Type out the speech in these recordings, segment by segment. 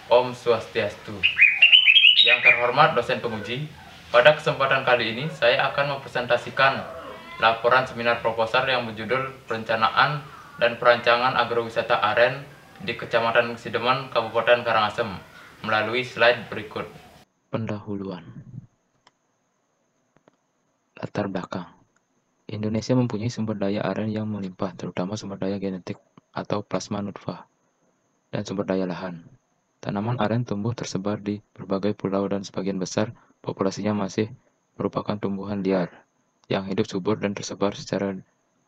Om Swastiastu. Yang terhormat dosen penguji, pada kesempatan kali ini saya akan mempresentasikan laporan seminar proposal yang berjudul Perencanaan dan Perancangan Agrowisata Aren di Kecamatan Sideman, Kabupaten Karangasem, melalui slide berikut. Pendahuluan. Latar belakang. Indonesia mempunyai sumber daya aren yang melimpah, terutama sumber daya genetik atau plasma nutfah, dan sumber daya lahan. Tanaman aren tumbuh tersebar di berbagai pulau dan sebagian besar populasinya masih merupakan tumbuhan liar yang hidup subur dan tersebar secara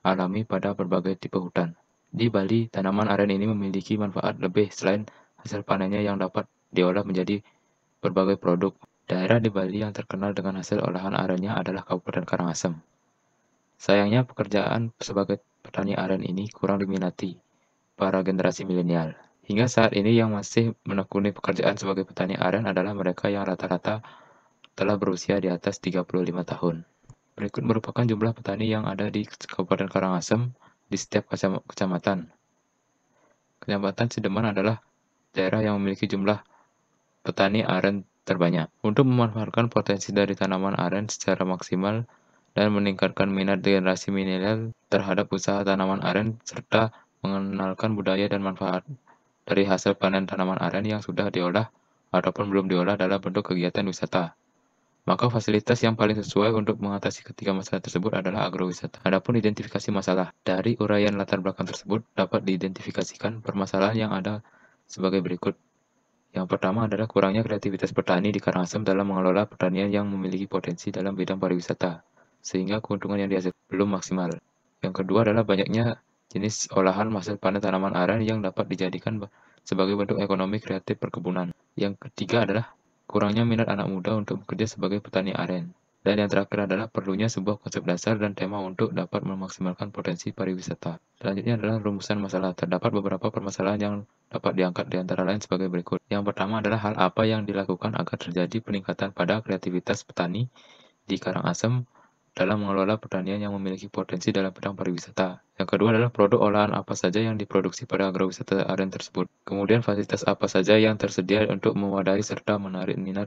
alami pada berbagai tipe hutan. Di Bali, tanaman aren ini memiliki manfaat lebih selain hasil panennya yang dapat diolah menjadi berbagai produk. Daerah di Bali yang terkenal dengan hasil olahan arennya adalah Kabupaten Karangasem. Sayangnya pekerjaan sebagai petani aren ini kurang diminati para generasi milenial. Hingga saat ini yang masih menekuni pekerjaan sebagai petani aren adalah mereka yang rata-rata telah berusia di atas 35 tahun. Berikut merupakan jumlah petani yang ada di Kabupaten Karangasem di setiap kecamatan. Kecamatan Sideman adalah daerah yang memiliki jumlah petani aren terbanyak. Untuk memanfaatkan potensi dari tanaman aren secara maksimal dan meningkatkan minat generasi milenial terhadap usaha tanaman aren serta mengenalkan budaya dan manfaat dari hasil panen tanaman aren yang sudah diolah ataupun belum diolah dalam bentuk kegiatan wisata. Maka fasilitas yang paling sesuai untuk mengatasi ketiga masalah tersebut adalah agrowisata. Adapun identifikasi masalah, dari uraian latar belakang tersebut dapat diidentifikasikan permasalahan yang ada sebagai berikut. Yang pertama adalah kurangnya kreativitas petani di Karangasem dalam mengelola pertanian yang memiliki potensi dalam bidang pariwisata, sehingga keuntungan yang dihasilkan belum maksimal. Yang kedua adalah banyaknya jenis olahan hasil panen tanaman aren yang dapat dijadikan sebagai bentuk ekonomi kreatif perkebunan. Yang ketiga adalah kurangnya minat anak muda untuk bekerja sebagai petani aren. Dan yang terakhir adalah perlunya sebuah konsep dasar dan tema untuk dapat memaksimalkan potensi pariwisata. Selanjutnya adalah rumusan masalah. Terdapat beberapa permasalahan yang dapat diangkat di antara lain sebagai berikut. Yang pertama adalah hal apa yang dilakukan agar terjadi peningkatan pada kreativitas petani di Karangasem dalam mengelola pertanian yang memiliki potensi dalam bidang pariwisata. Yang kedua adalah produk olahan apa saja yang diproduksi pada agrowisata aren tersebut. Kemudian fasilitas apa saja yang tersedia untuk mewadahi serta menarik minat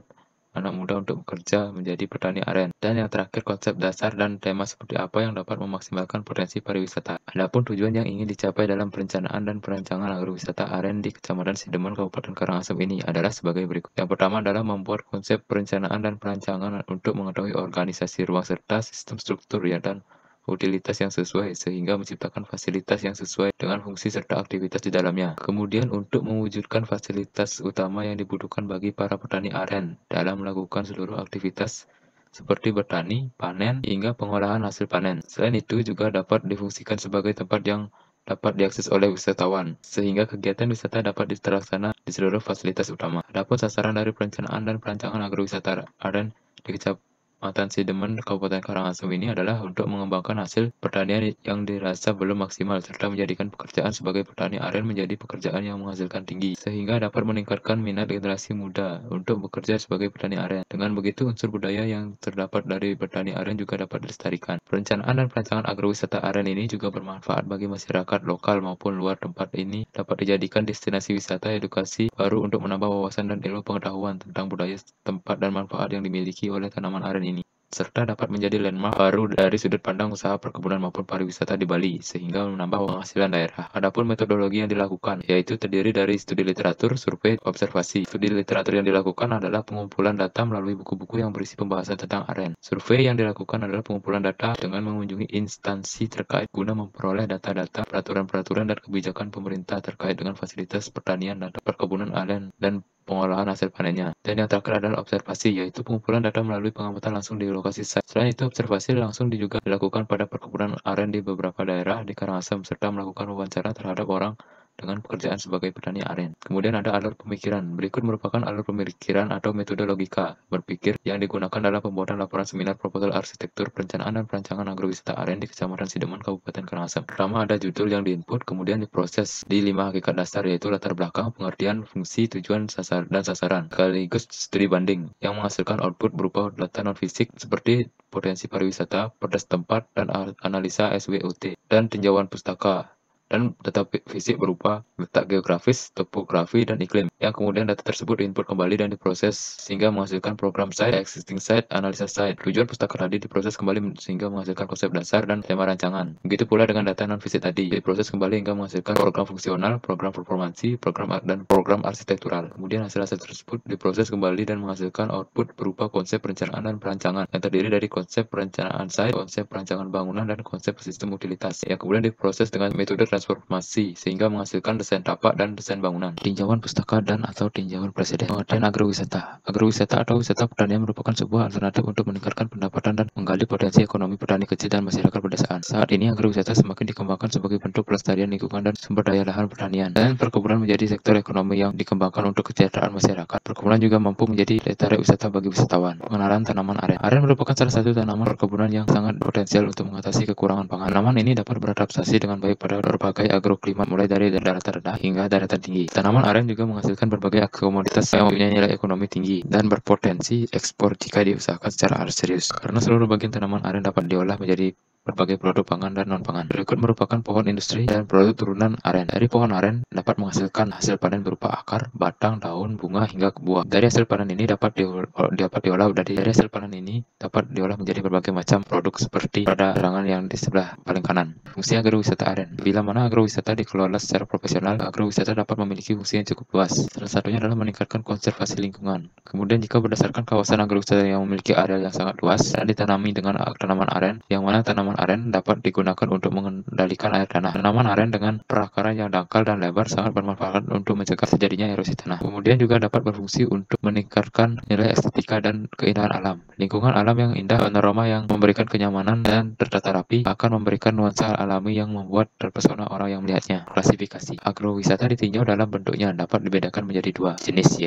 anak muda untuk bekerja menjadi petani aren. Dan yang terakhir konsep dasar dan tema seperti apa yang dapat memaksimalkan potensi pariwisata. Adapun tujuan yang ingin dicapai dalam perencanaan dan perancangan agrowisata aren di Kecamatan Sideman Kabupaten Karangasem ini adalah sebagai berikut. Yang pertama adalah membuat konsep perencanaan dan perancangan untuk mengetahui organisasi ruang serta sistem struktur dan utilitas yang sesuai sehingga menciptakan fasilitas yang sesuai dengan fungsi serta aktivitas di dalamnya. Kemudian untuk mewujudkan fasilitas utama yang dibutuhkan bagi para petani aren dalam melakukan seluruh aktivitas seperti bertani, panen, hingga pengolahan hasil panen. Selain itu juga dapat difungsikan sebagai tempat yang dapat diakses oleh wisatawan, sehingga kegiatan wisata dapat terlaksana di seluruh fasilitas utama. Adapun sasaran dari perencanaan dan perancangan agrowisata aren di Kecamatan Sidemen, Kabupaten Karangasem ini adalah untuk mengembangkan hasil pertanian yang dirasa belum maksimal, serta menjadikan pekerjaan sebagai petani aren menjadi pekerjaan yang menghasilkan tinggi, sehingga dapat meningkatkan minat generasi muda untuk bekerja sebagai petani aren. Dengan begitu, unsur budaya yang terdapat dari petani aren juga dapat dilestarikan. Perencanaan dan perancangan agrowisata aren ini juga bermanfaat bagi masyarakat lokal maupun luar tempat ini dapat dijadikan destinasi wisata edukasi baru untuk menambah wawasan dan ilmu pengetahuan tentang budaya tempat dan manfaat yang dimiliki oleh tanaman aren ini, serta dapat menjadi landmark baru dari sudut pandang usaha perkebunan maupun pariwisata di Bali, sehingga menambah penghasilan daerah. Adapun metodologi yang dilakukan, yaitu terdiri dari studi literatur, survei, observasi. Studi literatur yang dilakukan adalah pengumpulan data melalui buku-buku yang berisi pembahasan tentang aren. Survei yang dilakukan adalah pengumpulan data dengan mengunjungi instansi terkait guna memperoleh data-data, peraturan-peraturan, dan kebijakan pemerintah terkait dengan fasilitas pertanian dan perkebunan aren dan pengolahan hasil panennya. Dan yang terakhir adalah observasi, yaitu pengumpulan data melalui pengamatan langsung di lokasi site. Selain itu, observasi langsung juga dilakukan pada perkebunan aren di beberapa daerah di Karangasem, serta melakukan wawancara terhadap orang dengan pekerjaan sebagai petani aren. Kemudian ada alur pemikiran. Berikut merupakan alur pemikiran atau metode logika berpikir yang digunakan dalam pembuatan laporan seminar proposal arsitektur perencanaan dan perancangan agrowisata aren di Kecamatan Sideman, Kabupaten Karangasem. Pertama ada judul yang diinput, kemudian diproses di 5 hakikat dasar, yaitu latar belakang, pengertian, fungsi, tujuan, dan sasaran, sekaligus studi banding yang menghasilkan output berupa data non-fisik seperti potensi pariwisata, perdas tempat, dan analisa SWOT, dan tinjauan pustaka dan data fisik berupa letak geografis, topografi, dan iklim, yang kemudian data tersebut diinput kembali dan diproses sehingga menghasilkan program site, existing site, analisa site. Tujuan pustaka tadi diproses kembali sehingga menghasilkan konsep dasar dan tema rancangan. Begitu pula dengan data non-fisik tadi, diproses kembali hingga menghasilkan program fungsional, program performansi, dan program arsitektural. Kemudian hasil-hasil tersebut diproses kembali dan menghasilkan output berupa konsep perencanaan dan perancangan, yang terdiri dari konsep perencanaan site, konsep perancangan bangunan, dan konsep sistem utilitas, yang kemudian diproses dengan metode transformasi sehingga menghasilkan desain tapak dan desain bangunan. Tinjauan pustaka dan atau tinjauan presiden. Pengertian agrowisata. Agrowisata atau wisata pertanian merupakan sebuah alternatif untuk meningkatkan pendapatan dan menggali potensi ekonomi petani kecil dan masyarakat pedesaan. Saat ini agrowisata semakin dikembangkan sebagai bentuk pelestarian lingkungan dan sumber daya lahan pertanian, dan perkebunan menjadi sektor ekonomi yang dikembangkan untuk kesejahteraan masyarakat. Perkebunan juga mampu menjadi daya tarik wisata bagi wisatawan. Pengenalan tanaman aren. Aren merupakan salah satu tanaman perkebunan yang sangat potensial untuk mengatasi kekurangan pangan. Tanaman ini dapat beradaptasi dengan baik pada berbagai agroklimat, mulai dari daratan rendah hingga daratan tinggi. Tanaman aren juga menghasilkan berbagai komoditas yang mempunyai nilai ekonomi tinggi dan berpotensi ekspor jika diusahakan secara serius. Karena seluruh bagian tanaman aren dapat diolah menjadi berbagai produk pangan dan non-pangan. Berikut merupakan pohon industri dan produk turunan aren. Dari pohon aren dapat menghasilkan hasil panen berupa akar, batang, daun, bunga, hingga buah. Dari hasil panen ini dapat diolah menjadi berbagai macam produk seperti pada terangan yang di sebelah paling kanan. Fungsi agrowisata aren. Bila mana agrowisata dikelola secara profesional, agrowisata dapat memiliki fungsi yang cukup luas. Salah satunya adalah meningkatkan konservasi lingkungan. Kemudian jika berdasarkan kawasan agrowisata yang memiliki area yang sangat luas dan ditanami dengan tanaman aren, yang mana tanaman aren dapat digunakan untuk mengendalikan air tanah. Tanaman aren dengan perakaran yang dangkal dan lebar sangat bermanfaat untuk mencegah terjadinya erosi tanah. Kemudian juga dapat berfungsi untuk meningkatkan nilai estetika dan keindahan alam. Lingkungan alam yang indah, panorama yang memberikan kenyamanan dan tertata rapi akan memberikan nuansa alami yang membuat terpesona orang yang melihatnya. Klasifikasi agrowisata ditinjau dalam bentuknya dapat dibedakan menjadi dua jenis,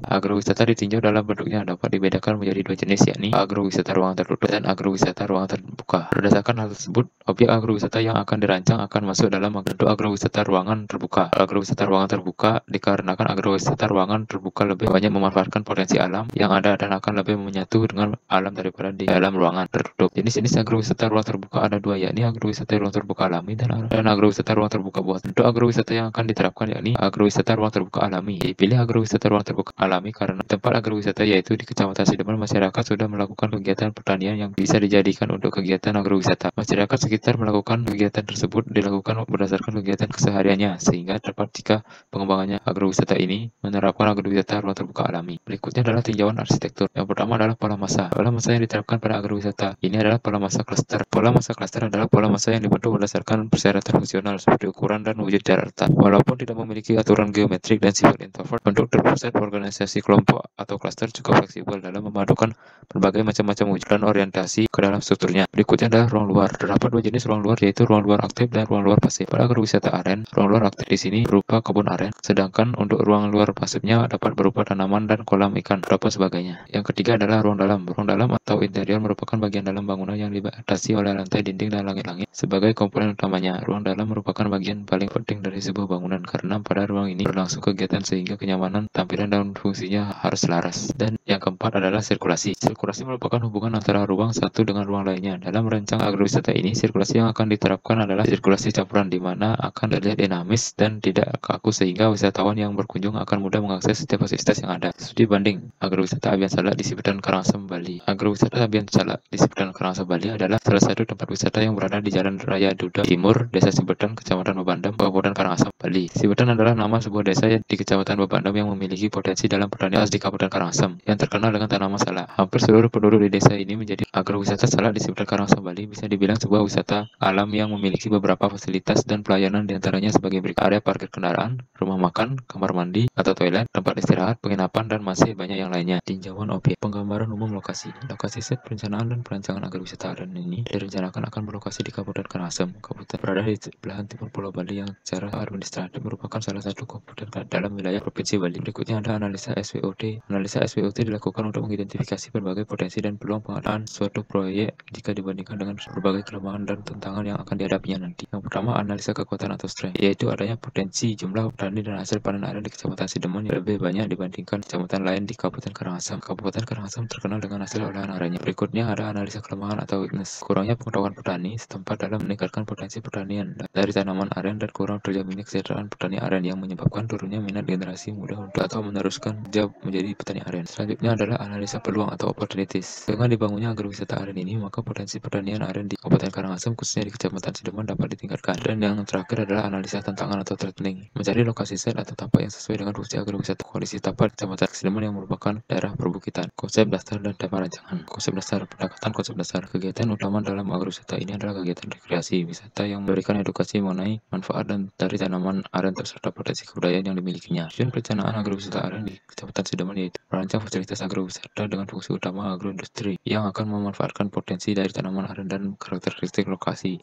agrowisata ditinjau dalam bentuknya dapat dibedakan menjadi dua jenis, yakni agrowisata ruang tertutup dan agrowisata ruang terbuka. Berdasarkan hal tersebut, objek agrowisata yang akan dirancang akan masuk dalam bentuk agrowisata ruangan terbuka. Agrowisata ruangan terbuka dikarenakan agrowisata ruangan terbuka lebih banyak memanfaatkan potensi alam yang ada dan akan lebih menyatu dengan alam daripada di dalam ruangan tertutup. Jenis-jenis agrowisata ruang terbuka ada dua, yakni agrowisata ruang terbuka alami dan agrowisata ruang terbuka buatan. Untuk agrowisata yang akan diterapkan yakni agrowisata ruang terbuka alami. Dipilih agrowisata ruang terbuka alami karena tempat agrowisata yaitu di Kecamatan Sideman, masyarakat sudah melakukan kegiatan pertanian yang bisa dijadikan untuk kegiatan agrowisata. Masyarakat sekitar melakukan kegiatan tersebut dilakukan berdasarkan kegiatan kesehariannya, sehingga tepat jika pengembangannya agrowisata ini menerapkan agrowisata ruang terbuka alami. Berikutnya adalah tinjauan arsitektur. Yang pertama adalah pola masa. Pola masa yang diterapkan pada agrowisata ini adalah pola masa klaster. Pola masa klaster adalah pola masa yang dibentuk berdasarkan persyaratan fungsional seperti ukuran dan wujud daratan. Walaupun tidak memiliki aturan geometrik dan sifat introvert, bentuk terpusat organisasi kelompok atau klaster cukup fleksibel dalam memadukan berbagai macam wujud dan orientasi ke dalam strukturnya. Berikutnya adalah ruang luar. Terdapat dua jenis ruang luar, yaitu ruang luar aktif dan ruang luar pasif. Pada agrowisata aren, ruang luar aktif di sini berupa kebun aren, sedangkan untuk ruang luar pasifnya dapat berupa tanaman dan kolam ikan, dan sebagainya. Yang ketiga adalah ruang dalam. Ruang dalam atau interior merupakan bagian dalam bangunan yang dibatasi oleh lantai, dinding, dan langit-langit sebagai komponen utamanya. Ruang dalam merupakan bagian paling penting dari sebuah bangunan karena pada ruang ini berlangsung kegiatan sehingga kenyamanan, tampilan, dan fungsinya harus selaras. Dan yang keempat adalah sirkulasi. Sirkulasi merupakan hubungan antara ruang satu dengan ruang lainnya. Dalam merancang agrowisata ini, sirkulasi yang akan diterapkan adalah sirkulasi campuran, di mana akan terlihat dinamis dan tidak kaku sehingga wisatawan yang berkunjung akan mudah mengakses setiap fasilitas yang ada. Studi banding agrowisata Abian Salak di Siberdan, Karangasem, Bali. Agrowisata Abian Salak di Siberdan, Karangasem, Bali adalah salah satu tempat wisata yang berada di Jalan Raya Duda Timur, Desa Siberdan, Kecamatan Bebandem, Kabupaten Karangasem, Bali. Siberdan adalah nama sebuah desa di Kecamatan Bebandem yang memiliki potensi dalam pertanian di Kabupaten Karangasem yang terkenal dengan tanaman salak. Hampir seluruh penduduk di desa ini menjadi agrowisata salak di Siberdan, Karangasem, Bali bisa dibilang sebuah wisata alam yang memiliki beberapa fasilitas dan pelayanan, diantaranya sebagai berikut: area parkir kendaraan, rumah makan, kamar mandi atau toilet, tempat istirahat, penginapan, dan masih banyak yang lainnya. Tinjauan objek. Penggambaran umum lokasi. Lokasi set perencanaan dan perancangan agrowisata aren ini direncanakan akan berlokasi di Kabupaten Karangasem. Kabupaten berada di belahan timur Pulau Bali yang secara administratif merupakan salah satu kabupaten dalam wilayah Provinsi Bali. Berikutnya ada analisa SWOT. Analisa SWOT dilakukan untuk mengidentifikasi berbagai potensi dan peluang pengadaan suatu proyek jika dibandingkan dengan berbagai kelemahan dan tantangan yang akan dihadapinya nanti. Yang pertama, analisa kekuatan atau strength, yaitu adanya potensi jumlah petani dan hasil panen aren di Kecamatan Sidemon yang lebih banyak dibandingkan kecamatan lain di Kabupaten Karangasem. Kabupaten Karangasem terkenal dengan hasil olahan arennya. Berikutnya ada analisa kelemahan atau weakness, kurangnya pengetahuan petani setempat dalam meningkatkan potensi pertanian dari tanaman aren dan kurang terjaminnya kesejahteraan petani aren yang menyebabkan turunnya minat generasi muda untuk atau meneruskan job menjadi petani aren. Selanjutnya adalah analisa peluang atau opportunities. Dengan dibangunnya agrowisata aren ini, maka potensi pertanian aren di Kabupaten Karangasem khususnya di Kecamatan Sidemon dapat ditingkatkan. Dan yang terakhir adalah analisa tantangan atau threatening, mencari lokasi set atau tempat yang sesuai dengan fungsi agrowisata. Kondisi tapak Kecamatan Sidemon yang merupakan daerah perbukitan. Konsep dasar dan tema rancangan. Konsep dasar, pendekatan konsep dasar. Kegiatan utama dalam agrowisata ini adalah kegiatan rekreasi wisata yang memberikan edukasi mengenai manfaat dan dari tanaman aren serta potensi kebudayaan yang dimilikinya. Tujuan perencanaan agrowisata aren di Kecamatan Sidemon yaitu merancang fasilitas agrowisata dengan fungsi utama agroindustri yang akan memanfaatkan potensi dari tanaman aren dan karakteristik lokasi.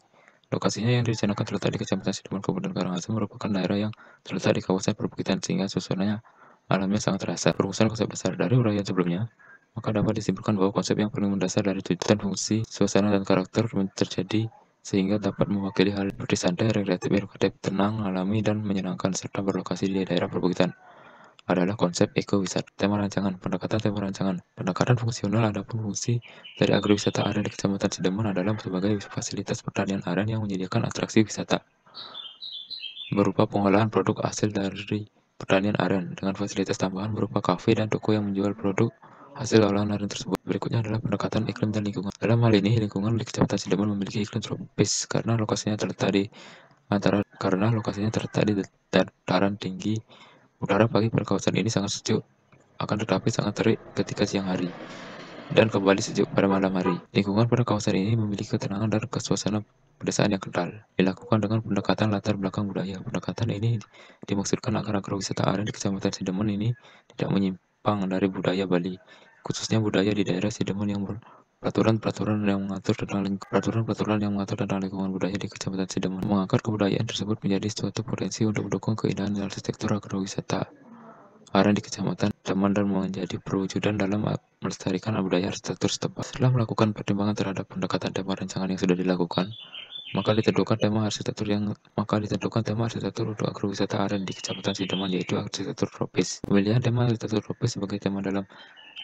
Lokasinya yang direncanakan terletak di Kecamatan Sidemon, Kabupaten Karangasem merupakan daerah yang terletak di kawasan perbukitan sehingga suasananya alamnya sangat terasa. Perumusan konsep dasar dari uraian sebelumnya, maka dapat disimpulkan bahwa konsep yang paling mendasar dari tujuan fungsi, suasana, dan karakter terjadi sehingga dapat mewakili hal seperti santai, rekreatif, edukatif, tenang, alami, dan menyenangkan serta berlokasi di daerah perbukitan adalah konsep ekowisata. Tema rancangan, pendekatan fungsional adapun fungsi dari agrowisata aren di Kecamatan Sidemon adalah sebagai fasilitas pertanian aren yang menyediakan atraksi wisata berupa pengolahan produk hasil dari pertanian aren dengan fasilitas tambahan berupa kafe dan toko yang menjual produk hasil olahan aren tersebut. Berikutnya adalah pendekatan iklim dan lingkungan. Dalam hal ini, lingkungan di Kecamatan Sidemon memiliki iklim tropis karena lokasinya terletak di dataran tinggi. Udara pagi pada kawasan ini sangat sejuk, akan tetapi sangat terik ketika siang hari, dan kembali sejuk pada malam hari. Lingkungan pada kawasan ini memiliki ketenangan dan suasana pedesaan yang kental. Dilakukan dengan pendekatan latar belakang budaya. Pendekatan ini dimaksudkan agar agrowisata aren di Kecamatan Sidemon ini tidak menyimpang dari budaya Bali, khususnya budaya di daerah Sidemon yang peraturan-peraturan yang mengatur tentang lingkungan budaya di Kecamatan Sidemon. Mengangkat kebudayaan tersebut menjadi suatu potensi untuk mendukung keindahan arsitektur agrowisata aren di Kecamatan Sidemon dan menjadi perwujudan dalam melestarikan budaya arsitektur setempat. Setelah melakukan pertimbangan terhadap pendekatan tema rancangan yang sudah dilakukan, maka ditentukan tema arsitektur untuk agrowisata aren di Kecamatan Sidemon, yaitu arsitektur tropis. Pemilihan tema arsitektur tropis sebagai tema dalam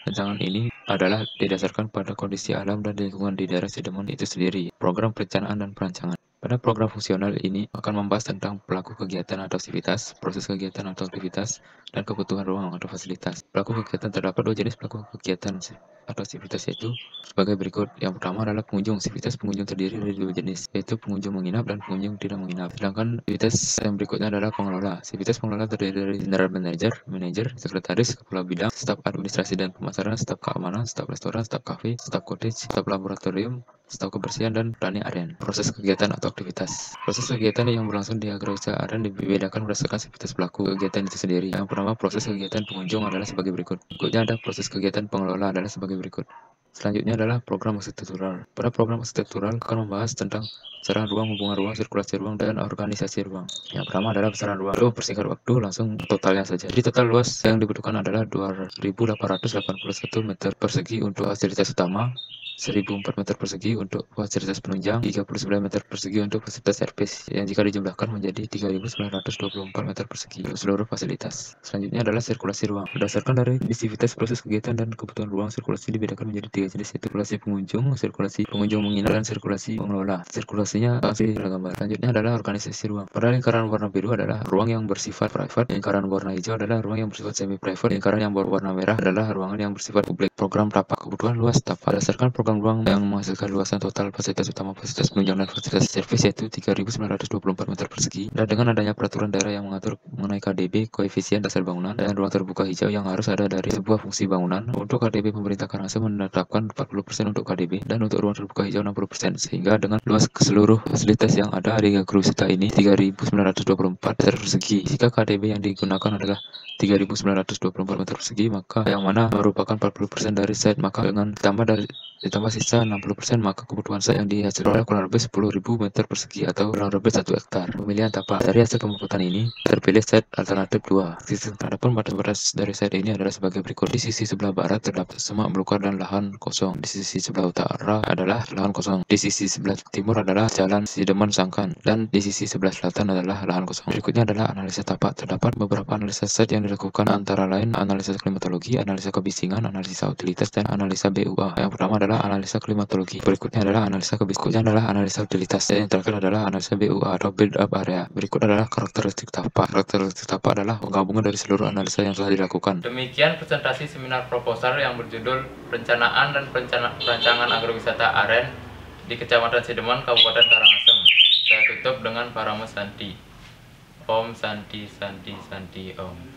rancangan ini adalah didasarkan pada kondisi alam dan lingkungan di daerah Sidemon itu sendiri. Program perencanaan dan perancangan. Pada program fungsional ini akan membahas tentang pelaku kegiatan atau aktivitas, proses kegiatan atau aktivitas, dan kebutuhan ruang atau fasilitas. Pelaku kegiatan terdapat dua jenis pelaku kegiatan atau aktivitas, yaitu sebagai berikut. Yang pertama adalah pengunjung. Aktivitas pengunjung terdiri dari dua jenis, yaitu pengunjung menginap dan pengunjung tidak menginap. Sedangkan aktivitas yang berikutnya adalah pengelola. Aktivitas pengelola terdiri dari general manager, sekretaris, kepala bidang, staf administrasi dan pemasaran, staf keamanan, staf restoran, staf kafe, staf cottage, staf laboratorium, staf kebersihan, dan petani aren. Proses kegiatan atau aktivitas. Proses kegiatan yang berlangsung di agrowisata aren dibedakan berdasarkan aktivitas pelaku kegiatan itu sendiri. Yang pertama, proses kegiatan pengunjung adalah sebagai berikut. Berikutnya ada proses kegiatan pengelola adalah sebagai berikut. Selanjutnya adalah program arsitektural. Pada program arsitektural akan membahas tentang besaran ruang, hubungan ruang, sirkulasi ruang, dan organisasi ruang. Yang pertama adalah besaran ruang. Untuk persingkat waktu langsung totalnya saja. Jadi total luas yang dibutuhkan adalah 2.881 meter persegi untuk fasilitas utama, 1.004 meter persegi untuk fasilitas penunjang, 39 meter persegi untuk fasilitas servis, yang jika dijumlahkan menjadi 3.924 meter persegi untuk seluruh fasilitas. Selanjutnya adalah sirkulasi ruang. Berdasarkan dari aktivitas proses kegiatan dan kebutuhan ruang, sirkulasi dibedakan menjadi tiga jenis, yaitu sirkulasi pengunjung menginap, dan sirkulasi pengelola. Sirkulasinya kasih gambar. Selanjutnya adalah organisasi ruang. Pada lingkaran warna biru adalah ruang yang bersifat private, lingkaran warna hijau adalah ruang yang bersifat semi private, lingkaran yang berwarna merah adalah ruangan yang bersifat publik. Program tapak. Kebutuhan luas tapak berdasarkan program ruang yang menghasilkan luasan total fasilitas utama, fasilitas penunjang, dan fasilitas servis, yaitu 3.924 meter persegi. Dan dengan adanya peraturan daerah yang mengatur mengenai KDB, koefisien dasar bangunan, dan ruang terbuka hijau yang harus ada dari sebuah fungsi bangunan. Untuk KDB, pemerintah Karangasem menetapkan 40% untuk KDB, dan untuk ruang terbuka hijau 60%, sehingga dengan luas keseluruh fasilitas yang ada di agrowisata ini 3.924 meter persegi. Jika KDB yang digunakan adalah 3.924 meter persegi, maka yang mana merupakan 40% dari site, maka dengan ditambah sisa 60%, maka kebutuhan site yang dihasilkan oleh kurang lebih 10.000 meter persegi atau kurang lebih 1 hektar. Pemilihan tapak. Dari hasil pemuputan ini terpilih site alternatif 2. Adapun batas dari site ini adalah sebagai berikut. Di sisi sebelah barat terdapat semak belukar dan lahan kosong. Di sisi sebelah utara adalah lahan kosong. Di sisi sebelah timur adalah jalan Sideman Sangkan, dan di sisi sebelah selatan adalah lahan kosong. Berikutnya adalah analisa tapak. Terdapat beberapa analisa site yang dilakukan, antara lain analisa klimatologi, analisa kebisingan, analisa utilitas, dan analisa BUA. Yang pertama adalah analisa klimatologi. Berikutnya adalah analisa kebisingan, adalah analisa utilitas, dan yang terakhir adalah analisa BUA atau build up area. Berikut adalah karakteristik tapak. Karakteristik tapak adalah penggabungan dari seluruh analisa yang telah dilakukan. Demikian presentasi seminar proposal yang berjudul Perencanaan dan Perancangan Agrowisata Aren di Kecamatan Sideman, Kabupaten Karangasem. Saya tutup dengan Parama Santi. Om Santi Santi Santi Om.